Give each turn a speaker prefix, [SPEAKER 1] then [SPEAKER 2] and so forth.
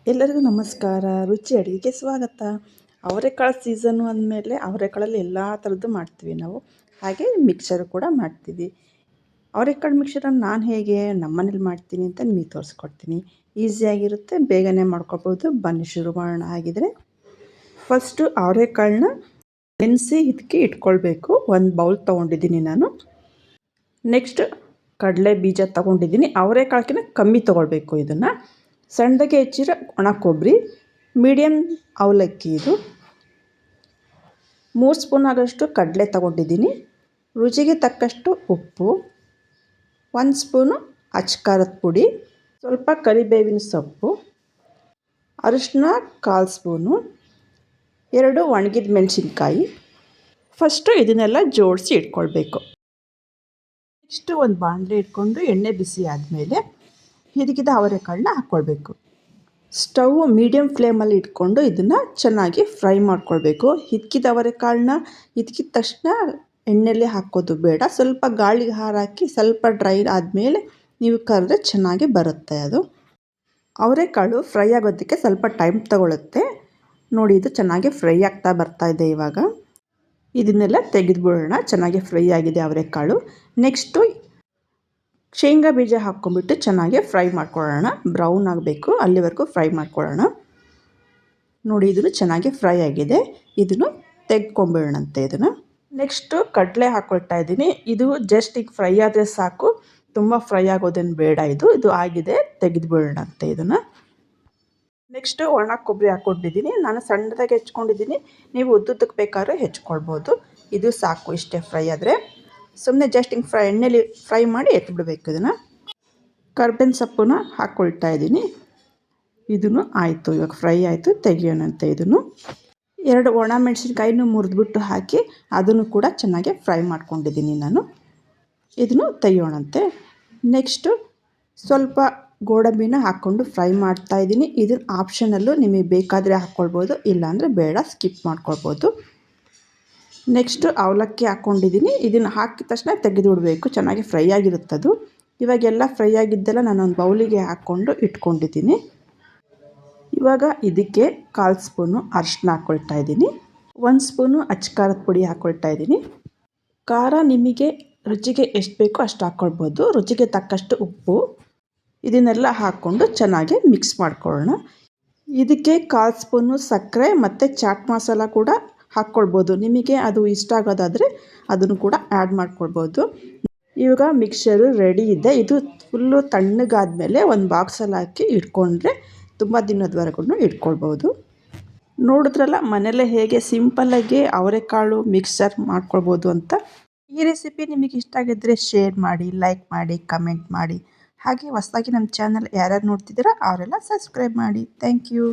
[SPEAKER 1] ಎಲ್ಲರಿಗೂ ನಮಸ್ಕಾರ. ರುಚಿ ಅಡುಗೆಗೆ ಸ್ವಾಗತ. ಅವರೆಕಾಳು ಸೀಸನ್ನು ಅಂದಮೇಲೆ ಅವರೆಕಾಳಲ್ಲಿ ಎಲ್ಲ ಥರದ್ದು ಮಾಡ್ತೀವಿ ನಾವು. ಹಾಗೆ ಮಿಕ್ಸರ್ ಕೂಡ ಮಾಡ್ತೀವಿ. ಅವರೆಕಾಳು ಮಿಕ್ಸರನ್ನು ನಾನು ಹೇಗೆ ನಮ್ಮನೇಲಿ ಮಾಡ್ತೀನಿ ಅಂತ ನಿಮಗೆ ತೋರಿಸ್ಕೊಡ್ತೀನಿ. ಈಸಿಯಾಗಿರುತ್ತೆ, ಬೇಗನೆ ಮಾಡ್ಕೊಬೋದು. ಬನ್ನಿ ಶುರು ಮಾಡೋಣ. ಹಾಗಿದ್ರೆ ಫಸ್ಟು ಅವರೆಕಾಳನ್ನ ನೆನೆಸಿ ಇದಕ್ಕೆ ಇಟ್ಕೊಳ್ಬೇಕು. ಒಂದು ಬೌಲ್ ತೊಗೊಂಡಿದ್ದೀನಿ ನಾನು. ನೆಕ್ಸ್ಟ್ ಕಡಲೆ ಬೀಜ ತೊಗೊಂಡಿದ್ದೀನಿ. ಅವರೆಕಾಳಕ್ಕಿಂತ ಕಮ್ಮಿ ತೊಗೊಳ್ಬೇಕು. ಇದನ್ನು ಸಣ್ಣದಾಗೆ ಹೆಚ್ಚಿರೋ ಒಣ ಕೊಬ್ಬರಿ, ಮೀಡಿಯಮ್ ಅವಲಕ್ಕಿ, ಇದು 3 ಸ್ಪೂನ್ ಆಗೋಷ್ಟು ಕಡಲೆ ತೊಗೊಂಡಿದ್ದೀನಿ. ರುಚಿಗೆ ತಕ್ಕಷ್ಟು ಉಪ್ಪು, 1 ಸ್ಪೂನು ಅಚ್ಚ ಪುಡಿ, ಸ್ವಲ್ಪ ಕರಿಬೇವಿನ ಸೊಪ್ಪು, ಅರಿಶಿನ 1/4 ಸ್ಪೂನು, 2 ಒಣಗಿದ ಮೆಣಸಿನ್ಕಾಯಿ. ಫಸ್ಟು ಇದನ್ನೆಲ್ಲ ಜೋಡಿಸಿ ಇಟ್ಕೊಳ್ಬೇಕು. ನೆಕ್ಸ್ಟು ಒಂದು ಬಾಣಲೆ ಇಟ್ಕೊಂಡು ಎಣ್ಣೆ ಬಿಸಿ ಆದಮೇಲೆ ಹಿದಕಿದ ಅವರೆಕಾಳನ್ನ ಹಾಕ್ಕೊಳ್ಬೇಕು. ಸ್ಟವ್ ಮೀಡಿಯಮ್ ಫ್ಲೇಮಲ್ಲಿ ಇಟ್ಕೊಂಡು ಇದನ್ನು ಚೆನ್ನಾಗಿ ಫ್ರೈ ಮಾಡ್ಕೊಳ್ಬೇಕು. ಹಿದಕಿದ ಅವರೆಕಾಳನ್ನ ಹಿದಕಿದ ತಕ್ಷಣ ಎಣ್ಣೆಯಲ್ಲಿ ಹಾಕೋದು ಬೇಡ. ಸ್ವಲ್ಪ ಗಾಳಿಗೆ ಹಾರಾಕಿ ಸ್ವಲ್ಪ ಡ್ರೈ ಆದಮೇಲೆ ನೀವು ಕರೆದ್ರೆ ಚೆನ್ನಾಗಿ ಬರುತ್ತೆ. ಅದು ಅವರೆಕಾಳು ಫ್ರೈ ಆಗೋದಕ್ಕೆ ಸ್ವಲ್ಪ ಟೈಮ್ ತಗೊಳುತ್ತೆ. ನೋಡಿ, ಇದು ಚೆನ್ನಾಗಿ ಫ್ರೈ ಆಗ್ತಾ ಬರ್ತಾ ಇದೆ. ಇವಾಗ ಇದನ್ನೆಲ್ಲ ತೆಗೆದುಬಿಡೋಣ. ಚೆನ್ನಾಗಿ ಫ್ರೈ ಆಗಿದೆ ಅವರೆಕಾಳು. ನೆಕ್ಸ್ಟು ಶೇಂಗಾ ಬೀಜ ಹಾಕ್ಕೊಂಬಿಟ್ಟು ಚೆನ್ನಾಗಿ ಫ್ರೈ ಮಾಡ್ಕೊಳ್ಳೋಣ. ಬ್ರೌನ್ ಆಗಬೇಕು, ಅಲ್ಲಿವರೆಗೂ ಫ್ರೈ ಮಾಡ್ಕೊಳ್ಳೋಣ. ನೋಡಿ, ಇದನ್ನು ಚೆನ್ನಾಗಿ ಫ್ರೈ ಆಗಿದೆ. ಇದನ್ನು ತೆಗೆದ್ಕೊಂಬಿಡೋಣಂತೆ. ಇದನ್ನು ನೆಕ್ಸ್ಟು ಕಡಲೆ ಹಾಕ್ಕೊಳ್ತಾ ಇದ್ದೀನಿ. ಇದು ಜಸ್ಟ್ ಈಗ ಫ್ರೈ ಆದರೆ ಸಾಕು, ತುಂಬ ಫ್ರೈ ಆಗೋದೇನು ಬೇಡ. ಇದು ಆಗಿದೆ, ತೆಗೆದುಬಿಡೋಣಂತೆ ಇದನ್ನು. ನೆಕ್ಸ್ಟು ಒಣ ಕೊಬ್ಬರಿ ಹಾಕ್ಕೊಂಡಿದ್ದೀನಿ. ನಾನು ಸಣ್ಣದಾಗಿ ಹೆಚ್ಕೊಂಡಿದ್ದೀನಿ. ನೀವು ಉದ್ದುದ್ದಕ್ಕೆ ಬೇಕಾದ್ರೆ ಹೆಚ್ಕೊಳ್ಬೋದು. ಇದು ಸಾಕು, ಇಷ್ಟೇ ಫ್ರೈ ಆದರೆ. ಸುಮ್ಮನೆ ಜಸ್ಟ್ ಹಿಂಗೆ ಎಣ್ಣೆಲಿ ಫ್ರೈ ಮಾಡಿ ಎತ್ಬಿಡ್ಬೇಕು. ಇದನ್ನು ಕರ್ಬೇವಿನ ಸೊಪ್ಪನ್ನ ಹಾಕ್ಕೊಳ್ತಾ ಇದ್ದೀನಿ. ಇದನ್ನು ಆಯಿತು, ಇವಾಗ ಫ್ರೈ ಆಯಿತು, ತೆಗಿಯೋಣಂತೆ. ಇದನ್ನು 2 ಒಣ ಮೆಣಸಿನ್ಕಾಯಿನೂ ಮುರಿದ್ಬಿಟ್ಟು ಹಾಕಿ ಅದನ್ನು ಕೂಡ ಚೆನ್ನಾಗಿ ಫ್ರೈ ಮಾಡ್ಕೊಂಡಿದ್ದೀನಿ ನಾನು. ಇದನ್ನು ತೆಗಿಯೋಣಂತೆ. ನೆಕ್ಸ್ಟು ಸ್ವಲ್ಪ ಗೋಡಂಬಿನ ಹಾಕ್ಕೊಂಡು ಫ್ರೈ ಮಾಡ್ತಾಯಿದ್ದೀನಿ. ಇದನ್ನು ಆಪ್ಷನಲ್ಲು, ನಿಮಗೆ ಬೇಕಾದರೆ ಹಾಕ್ಕೊಳ್ಬೋದು, ಇಲ್ಲಾಂದರೆ ಬೇಡ, ಸ್ಕಿಪ್ ಮಾಡ್ಕೊಳ್ಬೋದು. ನೆಕ್ಸ್ಟು ಅವಲಕ್ಕಿ ಹಾಕ್ಕೊಂಡಿದ್ದೀನಿ. ಇದನ್ನು ಹಾಕಿದ ತಕ್ಷಣ ತೆಗೆದುಬಿಡಬೇಕು, ಚೆನ್ನಾಗಿ ಫ್ರೈ ಆಗಿರುತ್ತದು. ಇವಾಗೆಲ್ಲ ಫ್ರೈ ಆಗಿದ್ದೆಲ್ಲ ನಾನೊಂದು ಬೌಲಿಗೆ ಹಾಕ್ಕೊಂಡು ಇಟ್ಕೊಂಡಿದ್ದೀನಿ. ಇವಾಗ ಇದಕ್ಕೆ 1/4 ಸ್ಪೂನು ಅರಿಶಿನ ಹಾಕ್ಕೊಳ್ತಾ ಇದ್ದೀನಿ. 1 ಸ್ಪೂನು ಅಚ್ಚ ಪುಡಿ ಹಾಕ್ಕೊಳ್ತಾ ಇದ್ದೀನಿ. ಖಾರ ನಿಮಗೆ ರುಚಿಗೆ ಎಷ್ಟು ಬೇಕೋ ಅಷ್ಟು ಹಾಕ್ಕೊಳ್ಬೋದು. ರುಚಿಗೆ ತಕ್ಕಷ್ಟು ಉಪ್ಪು. ಇದನ್ನೆಲ್ಲ ಹಾಕ್ಕೊಂಡು ಚೆನ್ನಾಗಿ ಮಿಕ್ಸ್ ಮಾಡ್ಕೊಳ್ಳೋಣ. ಇದಕ್ಕೆ 1/4 ಸ್ಪೂನು ಸಕ್ಕರೆ ಮತ್ತು ಚಾಟ್ ಮಸಾಲ ಕೂಡ ಹಾಕ್ಕೊಳ್ಬೋದು. ನಿಮಗೆ ಅದು ಇಷ್ಟ ಆಗೋದಾದರೆ ಅದನ್ನು ಕೂಡ ಆ್ಯಡ್ ಮಾಡ್ಕೊಳ್ಬೋದು. ಇವಾಗ ಮಿಕ್ಸರು ರೆಡಿ ಇದೆ. ಇದು ಫುಲ್ಲು ತಣ್ಣಗಾದ್ಮೇಲೆ ಒಂದು ಬಾಕ್ಸಲ್ಲಿ ಹಾಕಿ ಇಟ್ಕೊಂಡ್ರೆ ತುಂಬ ದಿನದವರೆಗೂ ಇಟ್ಕೊಳ್ಬೋದು. ನೋಡಿದ್ರಲ್ಲ ಮನೆಯಲ್ಲೇ ಹೇಗೆ ಸಿಂಪಲ್ಲಾಗಿ ಅವರೆಕಾಳು ಮಿಕ್ಸರ್ ಮಾಡ್ಕೊಳ್ಬೋದು ಅಂತ. ಈ ರೆಸಿಪಿ ನಿಮಗೆ ಇಷ್ಟ ಆಗಿದ್ದರೆ ಶೇರ್ ಮಾಡಿ, ಲೈಕ್ ಮಾಡಿ, ಕಮೆಂಟ್ ಮಾಡಿ. ಹಾಗೆ ಹೊಸದಾಗಿ ನಮ್ಮ ಚಾನಲ್ ಯಾರ್ಯಾರು ನೋಡ್ತಿದ್ದೀರಾ ಅವರೆಲ್ಲ ಸಬ್ಸ್ಕ್ರೈಬ್ ಮಾಡಿ. Thank you.